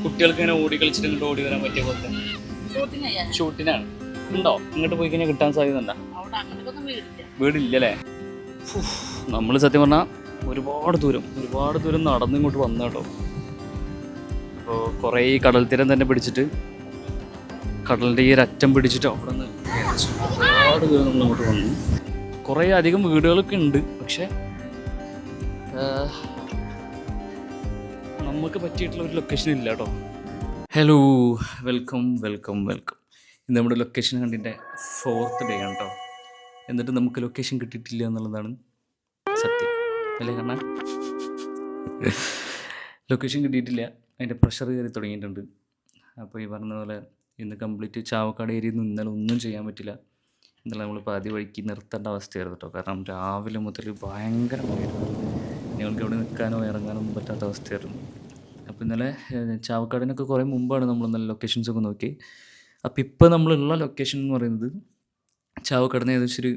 കുട്ടികൾക്ക് ഇങ്ങനെ ഓടി കളിച്ചിട്ട് ഇങ്ങോട്ട് ഓടി വരാൻ പറ്റിയ പോലത്തെ ഷൂട്ടിനാണ്. ഉണ്ടോ? ഇങ്ങോട്ട് പോയി കഴിഞ്ഞാൽ കിട്ടാൻ സാധ്യത ഉണ്ടോ? വീടില്ലല്ലേ? നമ്മൾ സത്യം പറഞ്ഞാൽ ഒരുപാട് ദൂരം നടന്നിങ്ങോട്ട് വന്നു കേട്ടോ. അപ്പോൾ കുറേ ഈ കടൽ തീരം തന്നെ പിടിച്ചിട്ട് കടലിൻ്റെ ഈ ഒരറ്റം പിടിച്ചിട്ട് അവിടെ നിന്ന് ഒരുപാട് ദൂരം നമ്മളിങ്ങോട്ട് വന്നു. കുറേ അധികം വീടുകളൊക്കെ ഉണ്ട്, പക്ഷേ നമുക്ക് പറ്റിയിട്ടുള്ള ഒരു ലൊക്കേഷൻ ഇല്ല കേട്ടോ. Hello, welcome. ഇന്ന് നമ്മുടെ ലൊക്കേഷൻ കണ്ടിൻ്റെ 4th ഡേ ആണ് കേട്ടോ. എന്നിട്ട് നമുക്ക് ലൊക്കേഷൻ കിട്ടിയിട്ടില്ല എന്നുള്ളതാണ് സത്യം അല്ലേ? കാരണം ലൊക്കേഷൻ കിട്ടിയിട്ടില്ല, അതിൻ്റെ പ്രഷർ കയറി തുടങ്ങിയിട്ടുണ്ട്. അപ്പോൾ ഈ പറഞ്ഞ പോലെ ഇന്ന് കംപ്ലീറ്റ് ചാവക്കാട് ഏരിയയിൽ നിന്ന് ഇന്നലെ ഒന്നും ചെയ്യാൻ പറ്റില്ല. ഇന്നലെ നമ്മൾ പാതി വഴിക്ക് നിർത്തേണ്ട അവസ്ഥയായിരുന്നു കേട്ടോ. കാരണം രാവിലെ മുതൽ ഭയങ്കര മഴയായിരുന്നു. ഞങ്ങൾക്ക് ഇവിടെ നിൽക്കാനോ ഇറങ്ങാനോ ഒന്നും പറ്റാത്ത അവസ്ഥയായിരുന്നു. അപ്പോൾ ഇന്നലെ ചാവക്കാടിനൊക്കെ കുറേ മുമ്പാണ് നമ്മൾ ഇന്നലെ ലൊക്കേഷൻസൊക്കെ നോക്കി. അപ്പോൾ ഇപ്പോൾ നമ്മളുള്ള ലൊക്കേഷൻ എന്ന് പറയുന്നത് ചാവക്കാടിന് ഏകദേശം ഒരു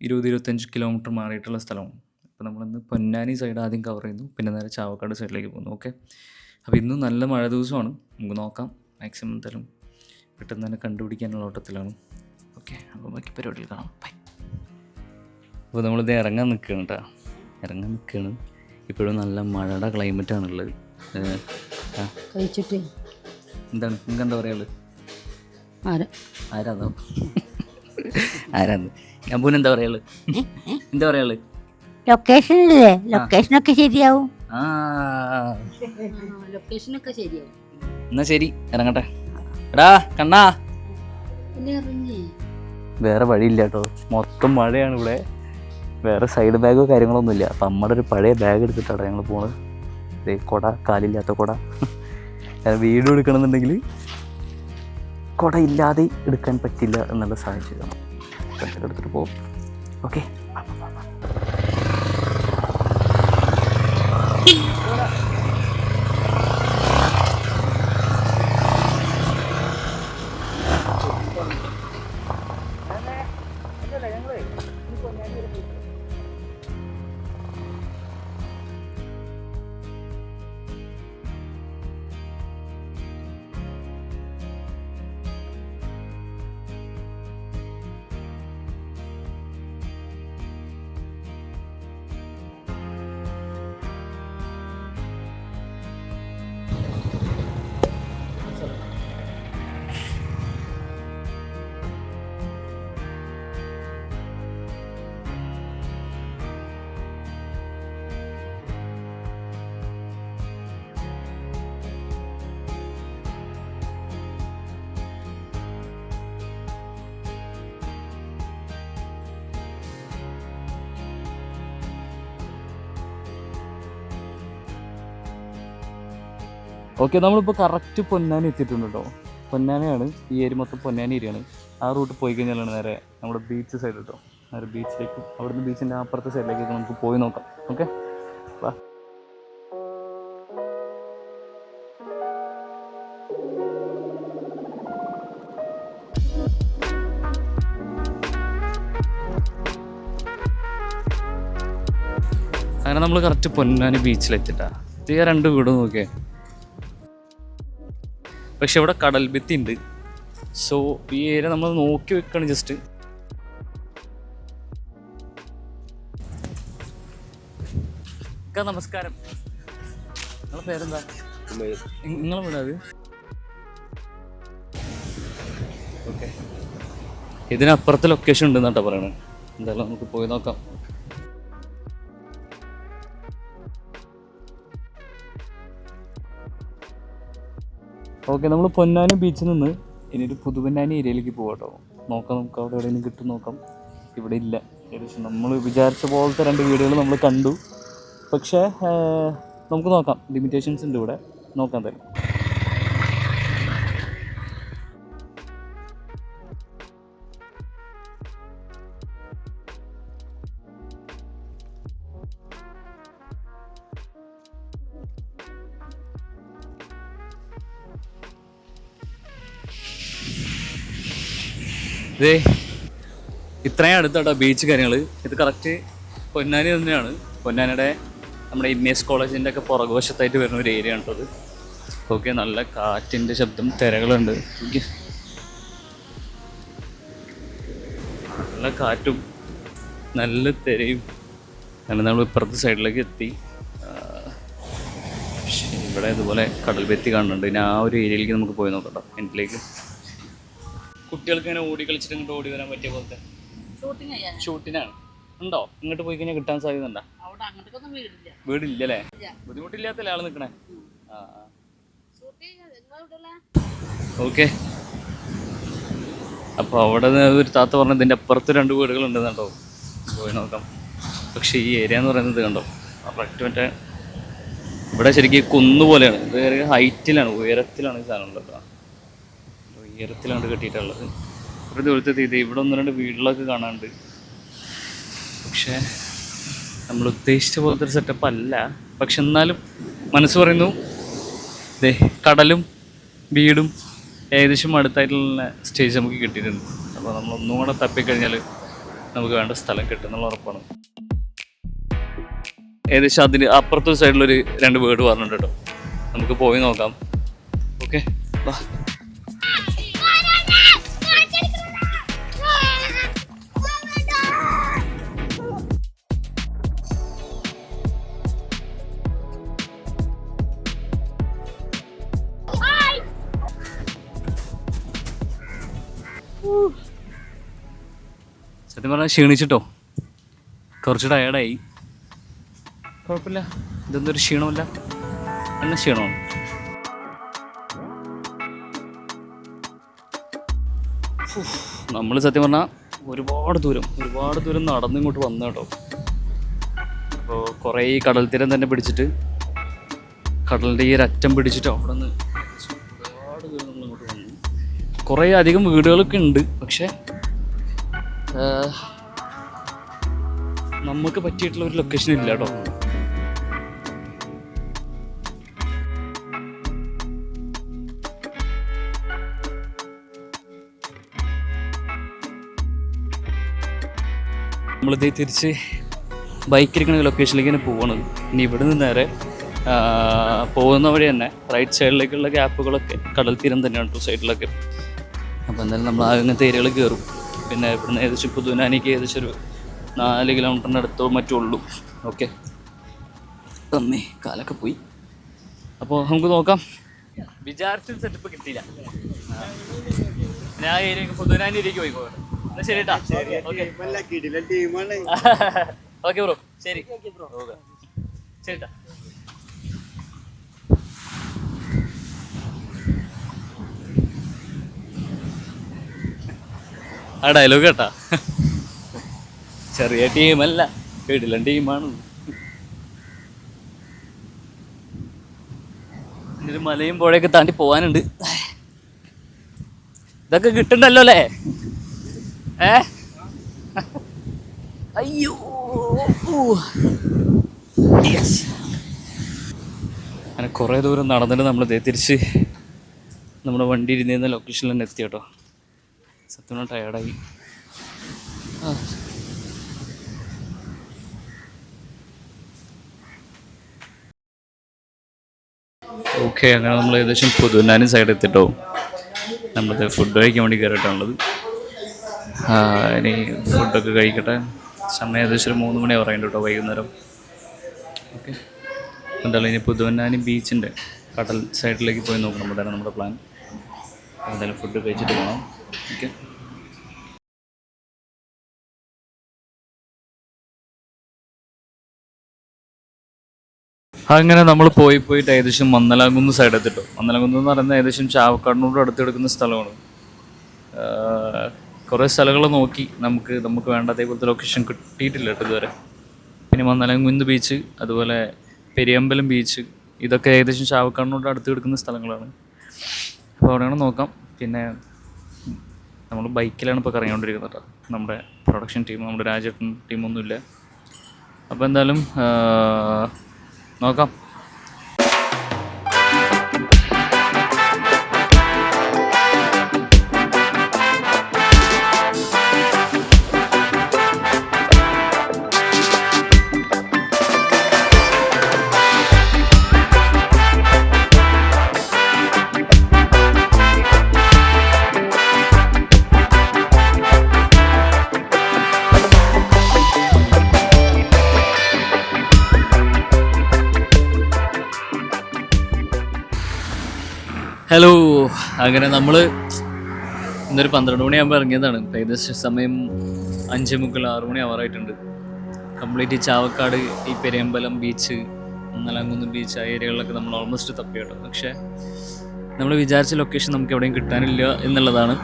20-25 കിലോമീറ്റർ മാറിയിട്ടുള്ള സ്ഥലമാണ്. അപ്പോൾ നമ്മളിന്ന് പൊന്നാനി സൈഡ് ആദ്യം കവർ ചെയ്യുന്നു, പിന്നെ നേരെ ചാവക്കാട് സൈഡിലേക്ക് പോകുന്നു. ഓക്കെ, അപ്പോൾ ഇന്നും നല്ല മഴ ദിവസമാണ്. നമുക്ക് നോക്കാം, മാക്സിമം എന്തായാലും പെട്ടെന്ന് തന്നെ കണ്ടുപിടിക്കാനുള്ള ഓട്ടത്തിലാണ്. ഓക്കെ, അപ്പോൾ ബാക്കി പരിപാടിയിൽ കാണാം. ബൈ. അപ്പോൾ നമ്മളിത് ഇറങ്ങാൻ നിൽക്കുകയാണ്. ഇപ്പോഴും നല്ല മഴയുടെ ക്ലൈമറ്റാണുള്ളത്. എന്താണ് നിങ്ങൾക്ക് എന്താ പറയാനുള്ളത്? ആരാന്ന് ഞാൻ പോലും എന്താ പറയാനുള്ളത്? ലൊക്കേഷനൊക്കെ ശരിയാവും. എന്നാ ശരി, ഇറങ്ങട്ടെ. എടാ കണ്ണാ, വേറെ വഴിയില്ല കേട്ടോ, മൊത്തം മഴയാണ് ഇവിടെ. വേറെ സൈഡ് ബാഗോ കാര്യങ്ങളൊന്നും ഇല്ല. അപ്പം നമ്മുടെ ഒരു പഴയ ബാഗ് എടുത്തിട്ടാണ് ഞങ്ങൾ പോണത്. കുട, കാലില്ലാത്ത കുട. വീഡിയോ എടുക്കണമെന്നുണ്ടെങ്കിൽ കുട ഇല്ലാതെ എടുക്കാൻ പറ്റില്ല എന്നുള്ള സാഹചര്യമാണ്. എടുത്തിട്ട് പോകും. ഓക്കെ, ഓക്കെ, നമ്മളിപ്പോൾ കറക്റ്റ് പൊന്നാനി എത്തിയിട്ടുണ്ട് കേട്ടോ. പൊന്നാനിയാണ് ഈ ഏരിയ മൊത്തം, പൊന്നാനി ഏരിയയാണ്. ആ റൂട്ട് പോയി കഴിഞ്ഞാലാണ് നേരെ നമ്മുടെ ബീച്ച് സൈഡ് കേട്ടോ. നേരെ ബീച്ചിലേക്കും അവിടുന്ന് ബീച്ചിൻ്റെ അപ്പുറത്തെ സൈഡിലേക്കൊക്കെ നമുക്ക് പോയി നോക്കാം. ഓക്കെ, വാ. അങ്ങനെ നമ്മൾ കറക്റ്റ് പൊന്നാനി ബീച്ചിലെത്തിട്ടാ. ഇത് 2 വീട് നോക്കിയേ. പക്ഷെ ഇവിടെ കടൽ ഭിത്തി ഉണ്ട്. സോ ഈ ഏരിയ നമ്മൾ നോക്കി വെക്കണം ജസ്റ്റ്. നമസ്കാരം, നിങ്ങളെ പേരെന്താ? നിങ്ങളെ വീടാത്? ഓക്കെ, ഇതിനപ്പുറത്തെ ലൊക്കേഷൻ ഉണ്ടെന്നാട്ടോ പറയണത്. എന്തായാലും നമുക്ക് പോയി നോക്കാം. ഓക്കെ, നമ്മൾ പൊന്നാനി ബീച്ചിൽ നിന്ന് ഇനി ഒരു പുതുപൊന്നാനി ഏരിയയിലേക്ക് പോകാം കേട്ടോ. നോക്കാം, നമുക്ക് അവിടെ എവിടെയെങ്കിലും കിട്ടും നോക്കാം. ഇവിടെ ഇല്ല. ഏകദേശം നമ്മൾ വിചാരിച്ച പോലത്തെ 2 വീടുകൾ നമ്മൾ കണ്ടു. പക്ഷേ നമുക്ക് നോക്കാം, ലിമിറ്റേഷൻസ് ഉണ്ട് ഇവിടെ. നോക്കാം തന്നെ. ഇതേ ഇത്രയും അടുത്താട്ടോ ബീച്ച് കാര്യങ്ങൾ. ഇത് കറക്റ്റ് പൊന്നാനി തന്നെയാണ്. പൊന്നാനിയുടെ നമ്മുടെ ഇന്നേസ് കോളേജിൻ്റെ ഒക്കെ പുറകുവശത്തായിട്ട് വരുന്ന ഒരു ഏരിയ ആണ് കേട്ടത്. ഓക്കെ, നല്ല കാറ്റിൻ്റെ ശബ്ദം, തിരകളുണ്ട്. നല്ല കാറ്റും നല്ല തിരയും. അങ്ങനെ നമ്മൾ ഇപ്പുറത്തെ സൈഡിലേക്ക് എത്തി. ഇവിടെ ഇതുപോലെ കടൽ ഭിത്തി കാണുന്നുണ്ട്. ഇനി ആ ഒരു ഏരിയയിലേക്ക് നമുക്ക് പോയി നോക്കട്ടോ. എൻഡിലേക്ക് കുട്ടികൾക്ക് ഇങ്ങനെ ഓടി കളിച്ചിട്ട് ഇങ്ങോട്ട് ഓടി വരാൻ പറ്റിയ പോലത്തെ ഷൂട്ടിനാണ്. ഉണ്ടോ? ഇങ്ങോട്ട് പോയി കഴിഞ്ഞാൽ കിട്ടാൻ സാധ്യതയുണ്ടോ? വീടില്ലല്ലേ? ബുദ്ധിമുട്ടില്ലാത്തല്ലേ ആൾ നിൽക്കണേ? ആ, ഓക്കെ. അപ്പോൾ അവിടെ ഒരു താത്ത പറഞ്ഞത് ഇതിൻ്റെ അപ്പുറത്ത് 2 വീടുകളുണ്ടെന്ന് കേട്ടോ. പോയി നോക്കാം. പക്ഷേ ഈ ഏരിയ എന്ന് പറയുന്നത് കണ്ടോ, കറക്റ്റ് മറ്റേ ഇവിടെ ശരിക്കും കുന്ന് പോലെയാണ്. ഇത് ഹൈറ്റിലാണ്, ഉയരത്തിലാണ് ഈ സാധനം ഉള്ളത് കേട്ടോ. ഉയരത്തിലാണ് കെട്ടിയിട്ടുള്ളത്. ഒരു ദൂരത്തെ ഇത് ഇവിടെ 1-2 വീടുകളൊക്കെ കാണാനുണ്ട്. പക്ഷേ നമ്മൾ ഉദ്ദേശിച്ച പോലത്തെ ഒരു സെറ്റപ്പ് അല്ല. പക്ഷെ എന്നാലും മനസ്സ് പറയുന്നു ദേ കടലും വീടും ഏകദേശം അടുത്തായിട്ടുള്ള സ്റ്റേജ് നമുക്ക് കിട്ടിയിട്ടുണ്ട്. അപ്പോൾ നമ്മളൊന്നും കൂടെ തപ്പിക്കഴിഞ്ഞാൽ നമുക്ക് വേണ്ട സ്ഥലം കിട്ടും എന്നുള്ള ഉറപ്പാണ്. ഏകദേശം അതിന് അപ്പുറത്തെ സൈഡിലൊരു 2 വീട് പറഞ്ഞിട്ടുണ്ട് കേട്ടോ. നമുക്ക് പോയി നോക്കാം. ഓക്കെ, വാ. സത്യം പറഞ്ഞാൽ ക്ഷീണിച്ചിട്ടോ, കുറച്ച് ടയേർഡായി. കുഴപ്പമില്ല, ഇതൊന്നും ഒരു ക്ഷീണമില്ല, എന്ന ക്ഷീണമാണ്. നമ്മൾ സത്യം പറഞ്ഞാൽ ഒരുപാട് ദൂരം നടന്നിങ്ങോട്ട് വന്നു കേട്ടോ. അപ്പോൾ കുറേ ഈ കടൽ തീരം തന്നെ പിടിച്ചിട്ട്, കടലിൻ്റെ ഈ ഒരറ്റം പിടിച്ചിട്ട് അവിടെ നിന്ന് ഒരുപാട് ദൂരം നമ്മളിങ്ങോട്ട് വന്നു. കുറേ അധികം വീടുകളൊക്കെ ഉണ്ട്. പക്ഷേ നമുക്ക് പറ്റിയിട്ടുള്ള ഒരു ലൊക്കേഷൻ ഇല്ല കേട്ടോ. നമ്മളിത് തിരിച്ച് ബൈക്കിരിക്കുന്ന ലൊക്കേഷനിലേക്ക് തന്നെ പോകണത്. ഇനി ഇവിടെ നിന്ന് നേരെ പോകുന്ന വഴി തന്നെ റൈറ്റ് സൈഡിലേക്കുള്ള ഗ്യാപ്പുകളൊക്കെ കടൽ തീരം തന്നെയാണ് 2 സൈഡിലൊക്കെ. അപ്പോൾ എന്തായാലും നമ്മൾ അങ്ങനത്തെ ഏരിയകൾ കയറും. പിന്നെ ഇവിടുന്ന് ഏകദേശം പുതുനാനിക്ക് ഏകദേശം ഒരു 4 കിലോമീറ്ററിൻ്റെ അടുത്തോ മറ്റോ ഉള്ളൂ. ഓക്കെ, തമ്മേ കാലൊക്കെ പോയി. അപ്പോൾ നമുക്ക് നോക്കാം. വിചാരിച്ചൊരു സെറ്റപ്പ് കിട്ടിയില്ല. ഞാൻ ഏരിയക്ക് പുതുനാനി ഏരിയക്ക് പോയി പോകണം. എന്നാൽ ശരി കേട്ടോ. ഓക്കെ ബ്രോ, ശരി ശരി ട്ടാ. ആ ഡയലോഗ് കേട്ടാ. ചെറിയ ടീമല്ല, വീടിലും ടീമാണ്. ഒരു മലയും പുഴയൊക്കെ താണ്ടി പോകാനുണ്ട്. ഇതൊക്കെ കിട്ടണ്ടല്ലോ അല്ലേ? അയ്യോ, അങ്ങനെ കുറേ ദൂരം നടന്നിട്ട് നമ്മൾ തിരിച്ച് നമ്മുടെ വണ്ടി ഇരുന്നിരുന്ന ലൊക്കേഷനിൽ തന്നെ എത്തി കേട്ടോ. സത്യം ടയർഡായി. ഓക്കെ, അങ്ങനെ നമ്മൾ ഏകദേശം പുതുനാനി സൈഡ് എത്തിട്ടോ. നമ്മളത് ഫുഡ് കഴിക്കാൻ വേണ്ടി കയറിയിട്ടാണുള്ളത്. ഇനി ഫുഡൊക്കെ കഴിക്കട്ടെ. സമയം ഏകദേശം ഒരു 3 മണി പറയുന്നുണ്ട് കേട്ടോ, വൈകുന്നേരം. ഓക്കെ, എന്തായാലും ഇനി പുതുവന്നാനി ബീച്ചിൻ്റെ കടൽ സൈഡിലേക്ക് പോയി നോക്കണം. അതാണ് നമ്മുടെ പ്ലാൻ. എന്തായാലും ഫുഡ് കഴിച്ചിട്ട് പോകണം. ഓക്കെ, അങ്ങനെ നമ്മൾ പോയിട്ട് ഏകദേശം മന്നലാംകുന്ന് സൈഡ് എത്തിട്ടോ. മന്നലാംകുന്ന് എന്ന് പറയുന്നത് ഏകദേശം ചാവക്കാടിനോട് അടുത്തെടുക്കുന്ന സ്ഥലമാണ്. കുറേ സ്ഥലങ്ങൾ നോക്കി നമുക്ക് വേണ്ട അതേപോലത്തെ ലൊക്കേഷൻ കിട്ടിയിട്ടില്ല കേട്ടോ ഇതുവരെ. പിന്നെ മന്നലാംകുന്ന് ബീച്ച്, അതുപോലെ പെരിയമ്പലം ബീച്ച്, ഇതൊക്കെ ഏകദേശം ചാവക്കാടിനോട് അടുത്ത് കിടക്കുന്ന സ്ഥലങ്ങളാണ്. അപ്പോൾ അവിടെയാണ് നോക്കാം. പിന്നെ നമ്മൾ ബൈക്കിലാണ് ഇപ്പോൾ കറങ്ങിക്കൊണ്ടിരിക്കുന്നത് കേട്ടോ. നമ്മുടെ പ്രൊഡക്ഷൻ ടീം, നമ്മുടെ രാജേട്ടൻ ടീമൊന്നുമില്ല. അപ്പോൾ എന്തായാലും നോക്കാം. ഹലോ, അങ്ങനെ നമ്മൾ ഇന്നൊരു 12 മണിയാകുമ്പോൾ ഇറങ്ങിയതാണ്. ഏകദേശം സമയം 5:45 6 മണി ആവാറായിട്ടുണ്ട്. കംപ്ലീറ്റ് ചാവക്കാട്, ഈ പെരിയമ്പലം ബീച്ച്, നലങ്കുന്ന് ബീച്ച്, ആ ഏരിയകളിലൊക്കെ നമ്മൾ ഓൾമോസ്റ്റ് തപ്പി കേട്ടോ. പക്ഷേ നമ്മൾ വിചാരിച്ച ലൊക്കേഷൻ നമുക്ക് എവിടെയും കിട്ടാനില്ല എന്നുള്ളതാണ്.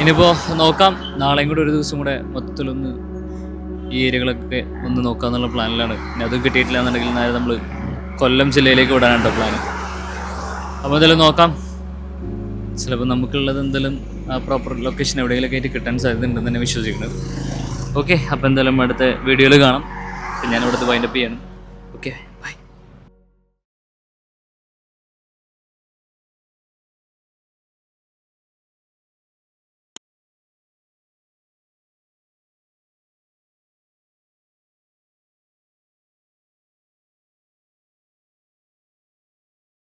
ഇനിയിപ്പോൾ നോക്കാം, നാളെയും കൂടെ ഒരു ദിവസം കൂടെ മൊത്തത്തിലൊന്ന് ഈ ഏരിയകളൊക്കെ ഒന്ന് നോക്കാമെന്നുള്ള പ്ലാനിലാണ്. ഇനി അത് കിട്ടിയിട്ടില്ല എന്നുണ്ടെങ്കിൽ നേരെ നമ്മൾ കൊല്ലം ജില്ലയിലേക്ക് വിടാനാണ് പ്ലാൻ. അപ്പോൾ എന്തായാലും നോക്കാം, ചിലപ്പോൾ നമുക്കുള്ളത് എന്തെങ്കിലും ആ പ്രോപ്പർ ലൊക്കേഷൻ എവിടെയെങ്കിലൊക്കെ ആയിട്ട് കിട്ടാൻ സാധ്യതയുണ്ടെന്ന് തന്നെ വിശ്വസിക്കുന്നത്. ഓക്കെ, അപ്പോൾ എന്തായാലും അടുത്ത വീഡിയോയിൽ കാണാം. ഞാൻ ഇവിടുത്തെ വൈൻഡപ്പ് ചെയ്യണം. ഓക്കെ.